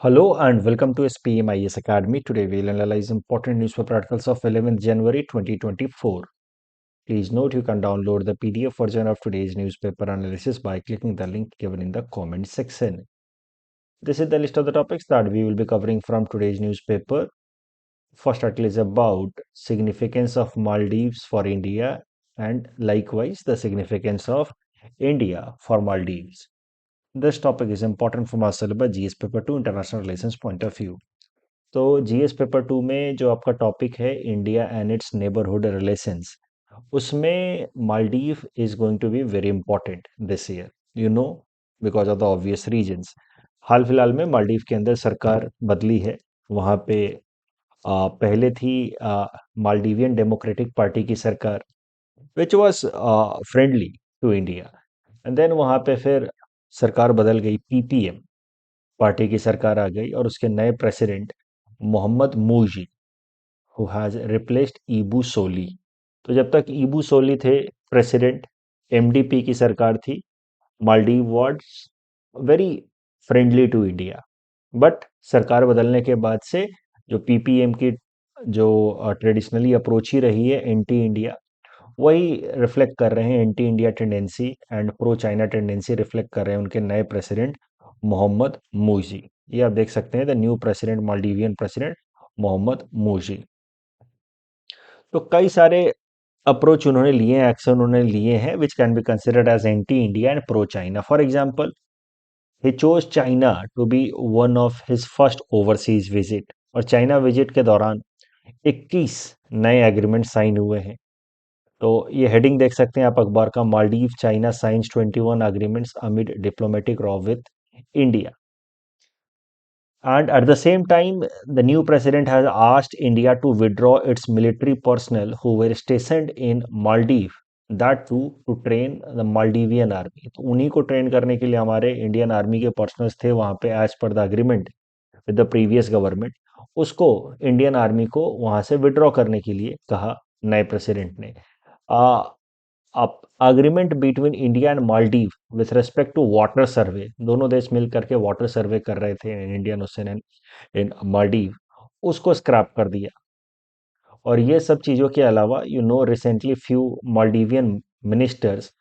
Hello and welcome to SPM IS Academy. Today we'll analyze important newspaper articles of 11th January 2024. Please note you can download the PDF version of today's newspaper analysis by clicking the link given in the comment section. This is the list of the topics that we will be covering from today's newspaper. First article is about significance of Maldives for India and likewise the significance of India for Maldives. This topic is important from our syllabus GS paper 2 international relations point of view. तो GS paper 2 में जो आपका topic है India and its neighbourhood relations, उसमें Maldives is going to be very important this year, you know, because of the obvious reasons. हाल फिलहाल में मालदीव के अंदर सरकार बदली है। वहाँ पे पहले थी मालदीवियन डेमोक्रेटिक पार्टी की सरकार, which was friendly to India, and then वहाँ पे फिर सरकार बदल गई, पीपीएम पार्टी की सरकार आ गई और उसके नए president Mohamed Muizzu who has replaced Ibu Solih. तो जब तक ईबू सोली थे प्रेसिडेंट, एमडीपी की सरकार थी, Maldives was very friendly to India. But सरकार बदलने के बाद से जो पीपीएम की जो ट्रेडिशनली अप्रोच ही रही है एंटी इंडिया, वही रिफ्लेक्ट कर रहे हैं, anti India tendency and pro China tendency reflect कर रहे हैं उनके नए प्रेसिडेंट मोहम्मद मूजी। ये आप देख सकते हैं, the new president, Maldivian president Mohamed Muizzu. तो कई सारे अप्रोच उन्होंने लिए हैं, एक्शन उन्होंने लिए हैं which can be considered as anti India and pro China. For example, he chose China to be one of his first overseas visit, और चाइना विजिट के दौरान 21 नए एग्रीमेंट साइन हुए हैं। तो ये हेडिंग देख सकते हैं आप अखबार का, Maldives China science 21 agreements amid diplomatic raw with India. And at the same time, the new president has asked India to withdraw its military personnel who were stationed in Maldives, that too to train the Maldivian army. तो उन्हीं को train करने के लिए हमारे Indian army के personnels थे वहाँ पे, as per the agreement with the previous government. उसको इंडियन आर्मी को वहाँ से विड्रॉ करने के लिए कहा नए प्रेसिडेंट ने। Agreement between India and Maldives with respect to water survey, दोनों देश मिल करके वाटर सर्वे कर रहे थे in Indian ocean and in Maldives, उसको स्क्रैप कर दिया। और ये सब चीज़ों के अलावा recently few Maldivian ministers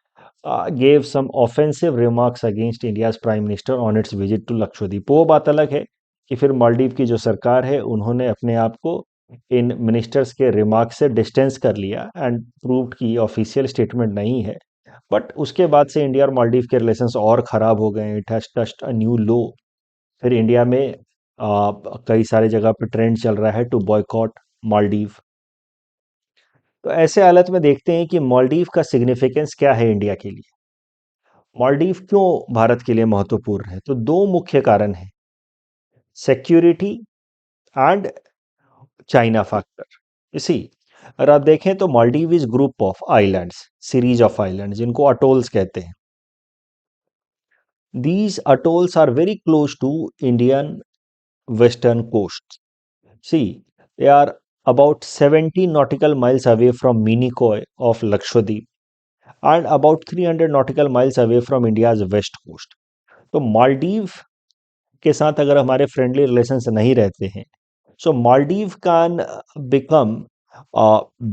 gave some offensive remarks against India's Prime Minister on its visit to Lakshadweep. वो बात अलग है कि फिर मालदीव की जो सरकार है उन्होंने अपने आप को इन मिनिस्टर्स के रिमार्क से डिस्टेंस कर लिया एंड प्रूव्ड की ऑफिशियल स्टेटमेंट नहीं है। बट उसके बाद से इंडिया और मालदीव के रिलेशंस और ख़राब हो गए। It has touched a new low. फिर इंडिया में कई सारे जगह पे ट्रेंड चल रहा है टू बॉयकॉट मालदीव। तो ऐसे हालत में देखते हैं कि मालदीव का सिग्निफिकेंस क्या है इंडिया के लिए। मालदीव क्यों भारत के लिए महत्वपूर्ण है? तो दो मुख्य कारण हैं, सिक्योरिटी एंड चाइना फैक्टर। इसी अगर आप देखें तो Maldives is group of islands, series of islands जिनको अटोल्स कहते हैं। These atolls are very close to Indian western coast. See, they are about 70 nautical miles away from Minicoy of Lakshadweep and about 300 nautical miles away from India's west coast. तो मालदीव के साथ अगर हमारे friendly relations नहीं रहते हैं, so Maldives can become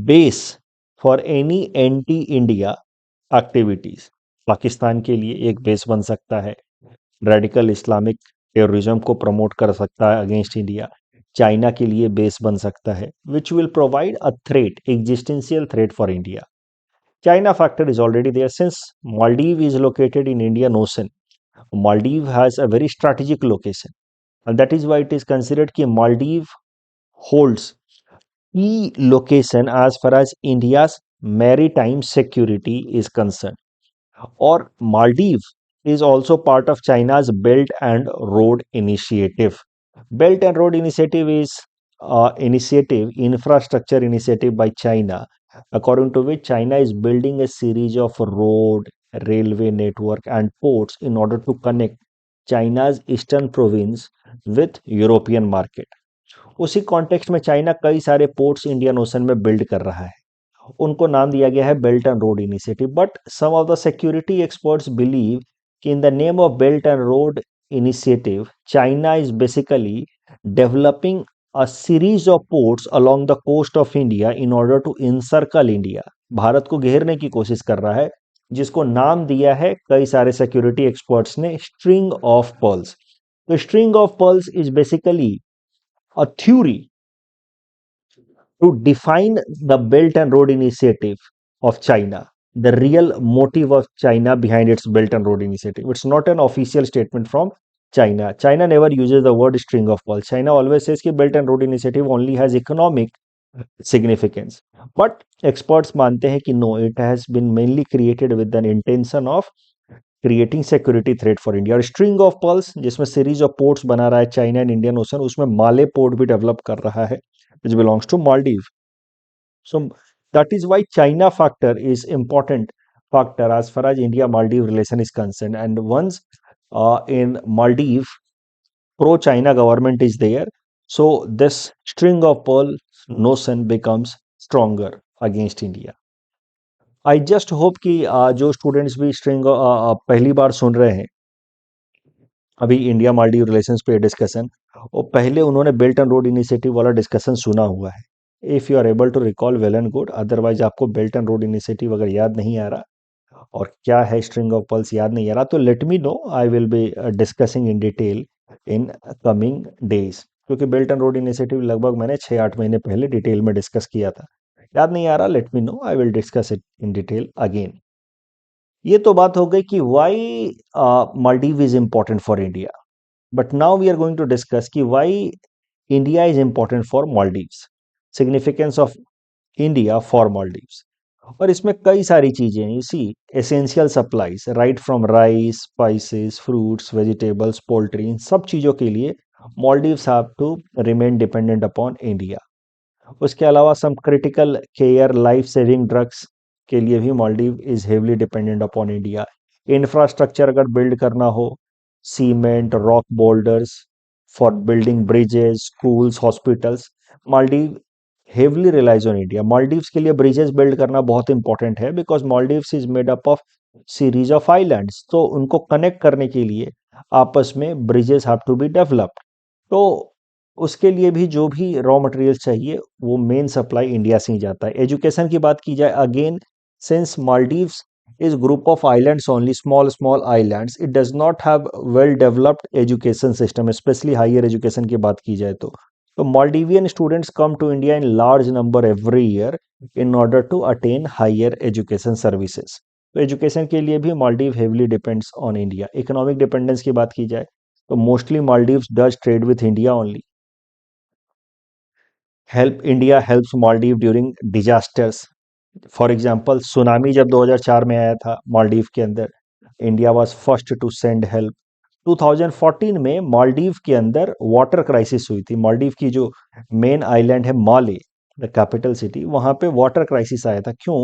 base for any anti India activities. Pakistan के लिए एक बेस बन सकता है, रेडिकल इस्लामिक टेररिज्म को प्रमोट कर सकता है अगेंस्ट इंडिया। चाइना के लिए बेस बन सकता है, which will provide a threat, existential threat for India. China factor is already there since Maldives is located in Indian Ocean. Maldives has a very strategic location, and that is why it is considered कि Maldives holds key location as far as India's maritime security is concerned. Or Maldives is also part of China's Belt and Road Initiative. Belt and Road Initiative is infrastructure initiative by China, according to which China is building a series of road, railway network and ports in order to connect China's eastern province with European market. उसी context में China कई सारे ports Indian ocean में build कर रहा है, उनको नाम दिया गया है belt and road initiative. But some of the security experts believe कि in the name of belt and road initiative, China is basically developing a series of ports along the coast of India in order to encircle India. Bharat को घेरने की कोशिश कर रहा है, जिसको नाम दिया है कई सारे सिक्योरिटी एक्सपर्ट्स ने स्ट्रिंग ऑफ पर्ल्स. तो string of pearls is basically a theory to define the Belt and Road Initiative of China, the real motive of China behind its Belt and Road Initiative. It's not an official statement from China. China never uses the word string of pearls. China always says that Belt and Road Initiative only has economic significance. But experts मानते हैं कि no, it has been mainly created with an intention of creating security threat for India. और string of pearls जिसमें series of ports बना रहा है China and Indian ocean, उसमें माले port भी डेवलप कर रहा है which belongs to Maldives. So that is why China factor is important factor as far as India-Maldive relation is concerned. And once in Maldives, pro-China government is there, so this string of pearl notion becomes stronger against India. I just hope कि जो students भी string पहली बार सुन रहे हैं अभी India Maldives relations पे discussion, और पहले उन्होंने बेल्ट एंड रोड इनिशिएटिव वाला डिस्कशन सुना हुआ है. If you are able to recall well and good, otherwise आपको बेल्ट एंड रोड इनिशिएटिव अगर याद नहीं आ रहा और क्या है स्ट्रिंग ऑफ पल्स याद नहीं आ रहा, तो late me know, I will be discussing in detail in coming days. क्योंकि बेल्ट एंड रोड इनिशिएटिव लगभग मैंने 6-8 महीने पहले डिटेल में डिस्कस किया था. याद नहीं आ रहा, let me know, I will discuss it in detail again. ये तो बात हो गई कि why Maldives is important for India. But now we are going to discuss कि why India is important for Maldives, significance of India for Maldives. और इसमें कई सारी चीजें हैं. You see, essential supplies right from rice, spices, fruits, vegetables, poultry, इन सब चीजों के लिए Maldives have to remain dependent upon India. उसके अलावा some critical care life saving drugs के लिए भी Maldives is heavily dependent upon India. Infrastructure अगर बिल्ड करना हो, cement, rock boulders for building bridges, schools, hospitals, Maldives heavily relies on India. Maldives के लिए ब्रिजेस बिल्ड करना बहुत इंपॉर्टेंट है because Maldives is made up of series of islands. तो उनको कनेक्ट करने के लिए आपस में bridges have to be developed. तो उसके लिए भी जो भी रॉ मटेरियल चाहिए वो मेन सप्लाई इंडिया से ही जाता है. एजुकेशन की बात की जाए, again since Maldives is group of islands only, small islands, it does not have well developed education system, especially higher education की बात की जाए तो Maldivian students come to India in large number every year in order to attain higher education services. तो education के लिए भी Maldives heavily depends on India. Economic dependence की बात की जाए तो mostly Maldives does trade with India only. Help India helps Maldives during disasters. For example tsunami जब 2004 में आया था मालदीव के अंदर, India was first to send help. 2014 में मालदीव के अंदर वाटर क्राइसिस हुई थी. मालदीव की जो मेन आइलैंड है माले, द कैपिटल सिटी, वहां पे वाटर क्राइसिस आया था. क्यों?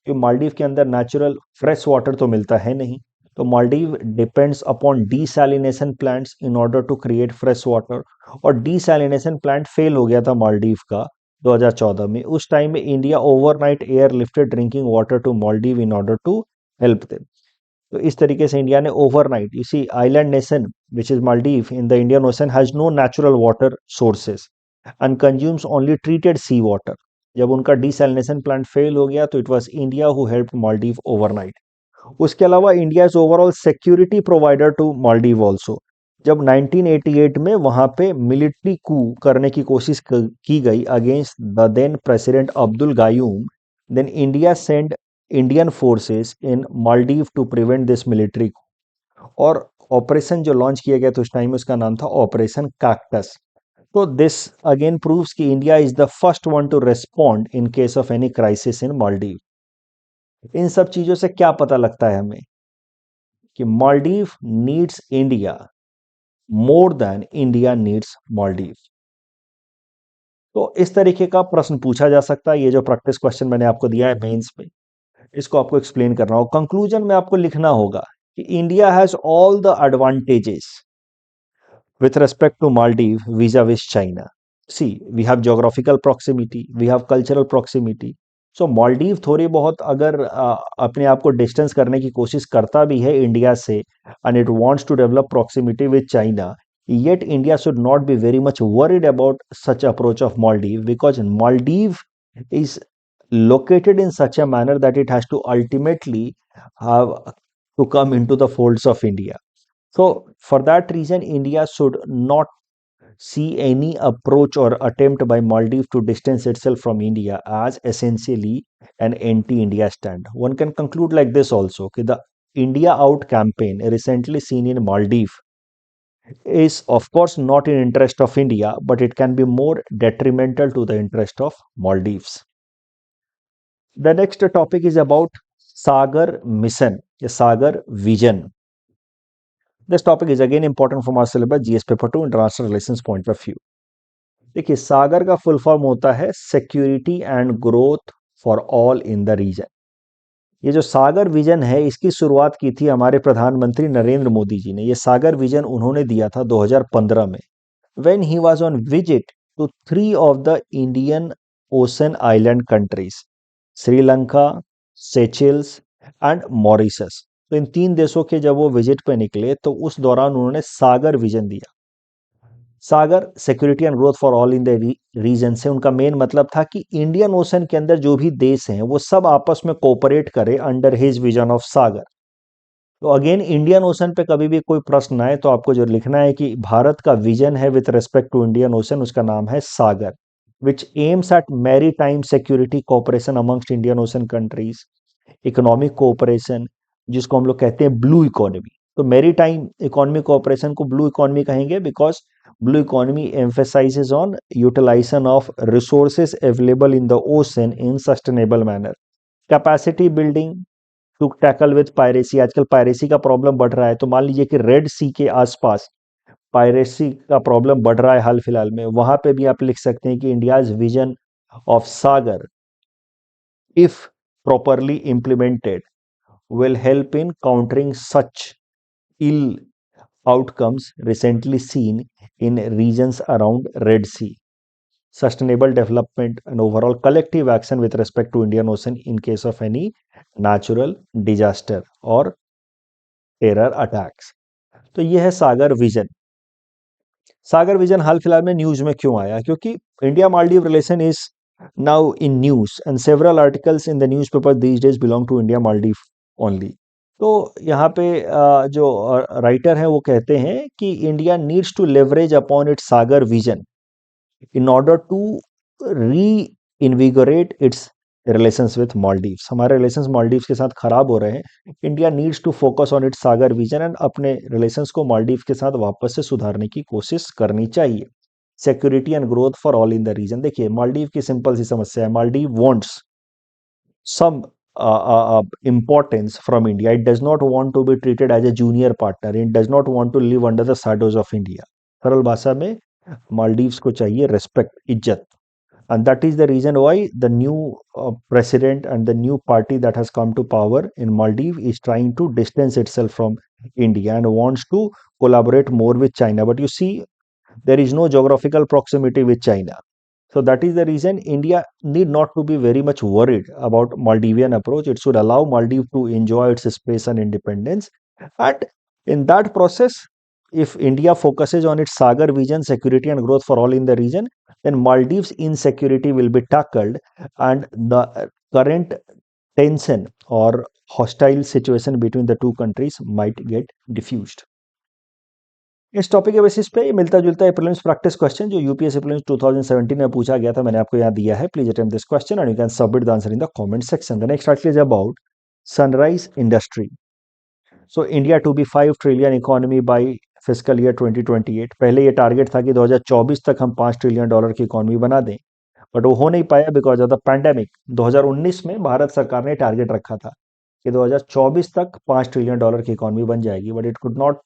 क्योंकि मालदीव के अंदर नेचुरल फ्रेश वाटर तो मिलता है नहीं, तो Maldives depends upon desalination plants in order to create fresh water. और डीसैलिनेशन प्लांट फेल हो गया था मालदीव का 2014 में. उस टाइम में India overnight air lifted drinking water to Maldives in order to help them. तो इस तरीके से इंडिया ने overnight, you see island nation which is Maldives in the Indian ocean has no natural water sources and consumes only treated sea water. जब उनका desalination plant fail हो गया तो it was India who helped Maldives overnight. उसके अलावा India is overall security provider to Maldives also. जब 1988 में वहां पे मिलिट्री कू करने की कोशिश की गई against the then president Abdul Gayoom, then India send Indian forces in Maldives to prevent this military coup. और ऑपरेशन जो लॉन्च किया गया था उस टाइम उसका नाम था ऑपरेशन कैक्टस. तो दिस अगेन प्रूव्स कि India is the first one to respond in case of any crisis in Maldives. इन सब चीजों से क्या पता लगता है हमें कि Maldives needs India more than India needs Maldives. तो इस तरीके का प्रश्न पूछा जा सकता है. ये जो प्रैक्टिस क्वेश्चन मैंने आपको दिया है मेंस में, इसको आपको एक्सप्लेन करना होगा. कंक्लूजन में आपको लिखना होगा कि India has all the advantages with respect to Maldives vis-a-vis China. See, we have geographical proximity, we have cultural proximity, सो मालदीव थोड़ी बहुत अगर अपने आप को डिस्टेंस करने की कोशिश करता भी है इंडिया से, and it wants to develop proximity with China, yet India should not be very much worried about such approach of Maldives, because Maldives is located in such a manner that it has to ultimately have to come into the folds of India. So for that reason, India should not see any approach or attempt by Maldives to distance itself from India as essentially an anti-India stand. One can conclude like this also, कि the India Out campaign recently seen in Maldives is of course not in interest of India, but it can be more detrimental to the interest of Maldives. The next topic is about Sagar mission, the Sagar vision. This topic is again important from our syllabus GS paper 2 international relations point of view. देखिए, सागर का full form होता है security and growth for all in the region. ये जो सागर vision है, इसकी शुरुआत की थी हमारे प्रधानमंत्री नरेंद्र मोदी जी ने। ये सागर विजन उन्होंने दिया था 2015 में, when he was on visit to three of the Indian ocean island countries, Sri Lanka, Seychelles and Mauritius. तो इन तीन देशों के जब वो विजिट पे निकले तो उस दौरान उन्होंने सागर विजन दिया। SAGAR security and growth for all in the region से उनका मेन मतलब था कि इंडियन ओशन के अंदर जो भी देश हैं वो सब आपस में कोऑपरेट करें अंडर हिज विजन ऑफ सागर। तो अगेन इंडियन ओशन पे कभी भी कोई प्रश्न आए तो आपको जो लिखना है कि भारत का विजन है with respect to Indian ocean, उसका नाम है SAGAR, which aims at maritime security cooperation amongst Indian ocean countries, economic cooperation जिसको हम लोग कहते हैं ब्लू इकोनॉमी। तो मैरी टाइम इकोनॉमिक कोऑपरेशन को ब्लू इकोनॉमी कहेंगे because blue economy emphasizes on utilization of resources available in the ocean in sustainable manner, capacity building to tackle with piracy। आजकल piracy का प्रॉब्लम बढ़ रहा है, तो मान लीजिए कि रेड सी के आसपास पायरेसी का प्रॉब्लम बढ़ रहा है हाल फिलहाल में, वहां पे भी आप लिख सकते हैं कि India's vision of Sagar, if properly implemented, will help in countering such ill outcomes recently seen in regions around Red Sea. Sustainable development and overall collective action with respect to Indian Ocean in case of any natural disaster or terror attacks. तो ये है सागर vision. सागर vision हाल फिलहाल में news में क्यों आया? क्योंकि India Maldives relation is now in news and several articles in the newspaper these days belong to India Maldives only. तो यहाँ पे जो राइटर हैं वो कहते हैं कि India needs to leverage upon its SAGAR vision in order to reinvigorate its relations with Maldives। हमारे रिलेशंस मालदीव्स के साथ खराब हो रहे हैं, India needs to focus on its SAGAR vision and अपने रिलेशंस को मालदीव के साथ वापस से सुधारने की कोशिश करनी चाहिए। Security and growth for all in the region. देखिए, मालदीव की सिंपल सी समस्या है, Maldives wants some importance from India. It does not want to be treated as a junior partner. It does not want to live under the shadows of India. सरल भाषा में मालदीव्स को चाहिए रेस्पेक्ट, इज्जत, and that is the reason why the new president and the new party that has come to power in Maldives is trying to distance itself from India and wants to collaborate more with China. But you see, there is no geographical proximity with China. So that is the reason India need not to be very much worried about Maldivian approach. It should allow Maldives to enjoy its space and independence. And in that process, if India focuses on its Sagar vision, security and growth for all in the region, then Maldives insecurity will be tackled and the current tension or hostile situation between the two countries might get diffused। इस topic के basis पे मिलता जुलता है prelims practice question जो UPSC prelims 2017 में पूछा गया था, मैंने आपको यहाँ दिया है। Please attempt this question and you can submit the answer in the comment section. The next article is about sunrise industry. So India to be 5 trillion economy by fiscal year 2028। पहले ये टारगेट था कि 2024 तक हम 5 trillion dollar की economy बना दें, but वो हो नहीं पाया बिकॉज ऑफ द पैंडेमिक। 2019 में भारत सरकार ने टारगेट रखा था कि 2024 तक 5 ट्रिलियन डॉलर की इकोनॉमी बन जाएगी, but it could not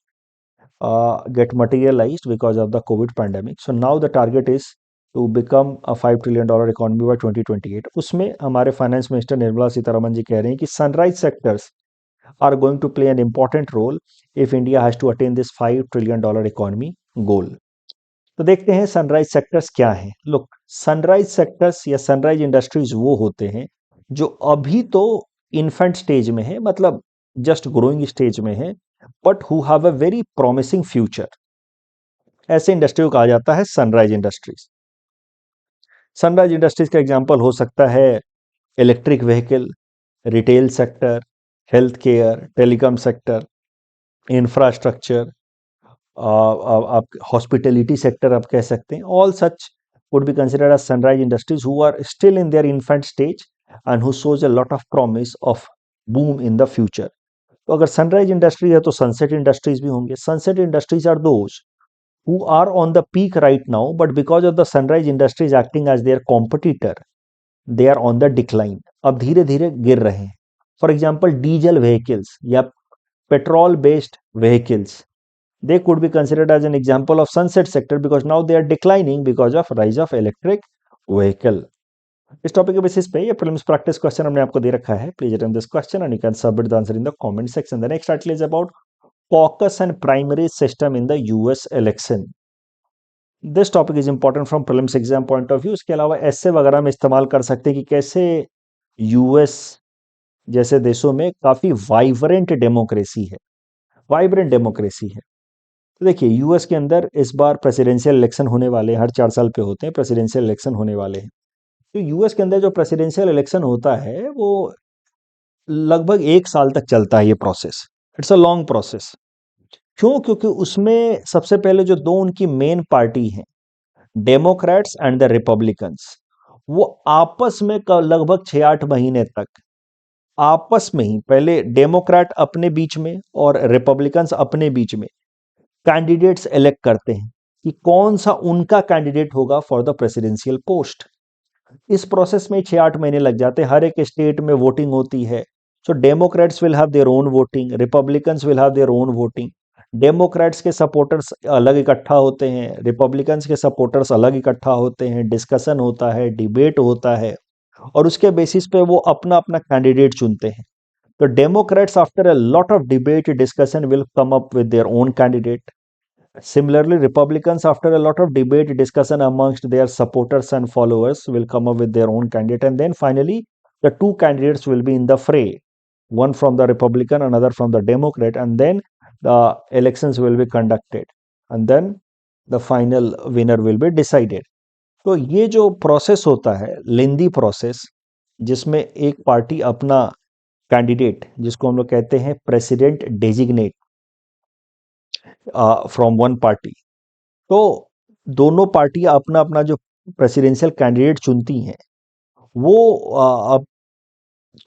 get materialized because of the COVID pandemic. So now the target is to become a $5 trillion economy by 2028। उसमें हमारे फाइनेंस मिनिस्टर निर्मला सीतारमन जी कह रहे हैं कि sunrise sectors are going to play an important role if India has to attain this $5 trillion economy goal। तो देखते हैं sunrise sectors क्या हैं। लुक, सनराइज सेक्टर्स या सनराइज इंडस्ट्रीज वो होते हैं जो अभी तो इन्फेंट स्टेज में है, मतलब जस्ट ग्रोइंग स्टेज में है, but who have a very promising future, ऐसे इंडस्ट्री को कहा जाता है सनराइज इंडस्ट्रीज। सनराइज इंडस्ट्रीज का एग्जांपल हो सकता है electric vehicle, retail sector, health care, telecom sector, infrastructure, आप हॉस्पिटलिटी सेक्टर आप कह सकते हैं। All such would be considered as sunrise industries who are still in their infant stage and who shows a lot of promise of boom in the future. तो अगर sunrise industry है तो sunset industries भी होंगे। Sunset industries are those who are on the peak right now, but because of the sunrise industries acting as their competitor, they are on the decline. अब धीरे धीरे गिर रहे हैं। फॉर एग्जाम्पल डीजल व्हीकल्स या petrol based vehicles, they could be considered as an example of sunset sector because now they are declining because of rise of electric vehicle. इस topic के basis पे ये प्रीलिम्स प्रैक्टिस क्वेश्चन हमने आपको दे रखा है। Please attempt this question and you can submit the answer in the comment section. The next article is about caucus and primary system in the US election. This topic is important from prelims exam point of view. इसके अलावा ऐसे वगैरह में इस्तेमाल कर सकते हैं कि कैसे यूएस जैसे देशों में काफी वाइब्रेंट डेमोक्रेसी है, वाइब्रेंट डेमोक्रेसी है। तो देखिए यूएस के अंदर इस बार प्रेसिडेंशियल इलेक्शन होने वाले हैं, हर 4 साल पे होते हैं प्रेसिडेंशियल इलेक्शन होने वाले हैं। तो यूएस के अंदर जो प्रेसिडेंशियल इलेक्शन होता है वो लगभग 1 साल तक चलता है ये process. It's a long process. क्यों? क्योंकि उसमें सबसे पहले जो दो उनकी मेन पार्टी हैं, डेमोक्रेट्स एंड द रिपब्लिकन्स, वो आपस में लगभग 6-8 महीने तक आपस में ही पहले डेमोक्रेट अपने बीच में और रिपब्लिकन्स अपने बीच में कैंडिडेट्स इलेक्ट करते हैं कि कौन सा उनका कैंडिडेट होगा फॉर द प्रेसिडेंशियल पोस्ट। इस प्रोसेस में 6-8 महीने लग जाते हैं। हर एक स्टेट में वोटिंग होती है। So democrats will have their own voting, republicans will have their own voting. Democrats के सपोर्टर्स अलग इकट्ठा होते हैं, रिपब्लिकन्स के सपोर्टर्स अलग इकट्ठा होते हैं, डिस्कशन होता है, डिबेट होता है और उसके बेसिस पे वो अपना अपना कैंडिडेट चुनते हैं। तो Democrats after a lot of debate discussion will come up with their own candidate. Similarly, Republicans, after a lot of debate, discussion amongst their supporters and followers, will come up with their own candidate. And then finally, the two candidates will be in the fray, one from the Republican, another from the Democrat. And then the elections will be conducted. And then the final winner will be decided. तो ये जो process होता है, lengthy process, जिसमें एक party अपना candidate, जिसको हम लोग कहते हैं president designate from one party, तो दोनों पार्टियां अपना अपना जो प्रेसिडेंशियल कैंडिडेट चुनती हैं, वो अब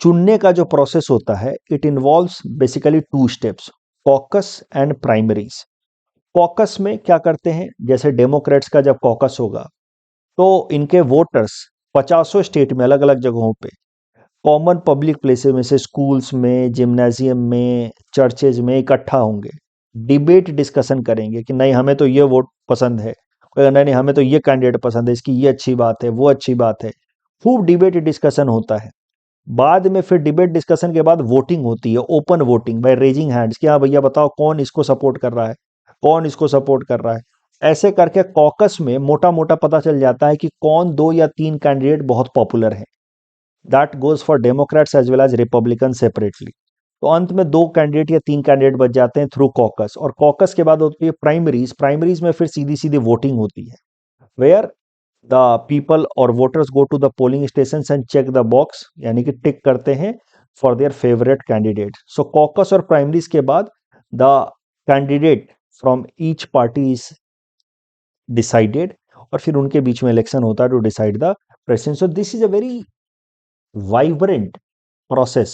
चुनने का जो प्रोसेस होता है, it involves basically 2 steps, caucus and primaries. Caucus में क्या करते हैं, जैसे डेमोक्रेट्स का जब कॉकस होगा तो इनके वोटर्स 50 स्टेट में अलग अलग जगहों पे कॉमन पब्लिक प्लेसेस में से स्कूल्स में, जिम्नाजियम में, चर्चेज में इकट्ठा होंगे, डिबेट डिस्कशन करेंगे कि नहीं हमें तो ये वोट पसंद है, कोई नहीं नहीं हमें तो ये कैंडिडेट पसंद है, इसकी ये अच्छी बात है, वो अच्छी बात है। खूब डिबेट डिस्कशन होता है। बाद में फिर डिबेट डिस्कशन के बाद वोटिंग होती है, open voting by raising hands कि हाँ भैया बताओ कौन इसको सपोर्ट कर रहा है, कौन इसको सपोर्ट कर रहा है। ऐसे करके कॉकस में मोटा मोटा पता चल जाता है कि कौन 2 या 3 कैंडिडेट बहुत पॉपुलर है। That goes for democrats as well as republican separately. तो अंत में 2 कैंडिडेट या 3 कैंडिडेट बच जाते हैं थ्रू कॉकस। और कॉकस के बाद होती है प्राइमरीज। प्राइमरीज में फिर सीधी सीधी वोटिंग होती है, वेयर द पीपल और voters go to the polling station and check the box, यानी कि टिक करते हैं for their favourite candidate. So caucus और प्राइमरीज के बाद the candidate from each party is decided और फिर उनके बीच में इलेक्शन होता है to decide the president. So this is a very vibrant process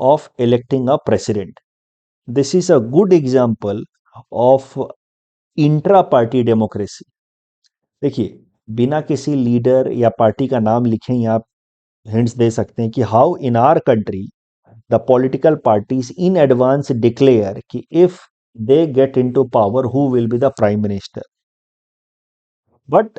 of electing a president. This is a good example of intra-party democracy. देखिए बिना किसी लीडर या पार्टी का नाम लिखे ही आप हिंट्स दे सकते हैं कि how in our country the political parties in advance declare कि if they get into power who will be the prime minister. But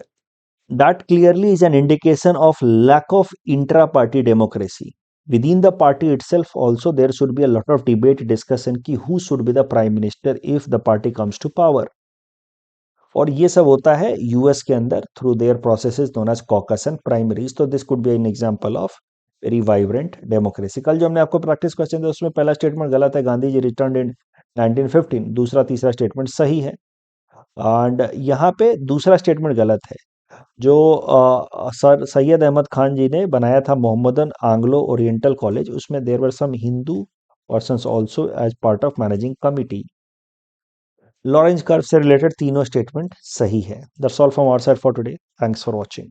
that clearly is an indication of lack of intra-party democracy. Within the party itself also there should be a lot of debate discussion कि who should be the prime minister if the party comes to power. और ये सब होता है US के अंदर through their processes known as caucus and primaries. तो this could be an example of very vibrant democracy. कल जो हमने आपको प्रैक्टिस क्वेश्चन दिया उसमें पहला स्टेटमेंट गलत है, गांधी जी रिटर्न इन 1915। दूसरा तीसरा स्टेटमेंट सही है। एंड यहाँ पे दूसरा स्टेटमेंट गलत है। जो सर सैयद अहमद खान जी ने बनाया था मोहम्मदन आंग्लो ओरिएंटल कॉलेज, उसमें there were some Hindu persons also as part of managing committee. Lorenz curve से रिलेटेड तीनों स्टेटमेंट सही है। That's all from our side for today. Thanks for watching.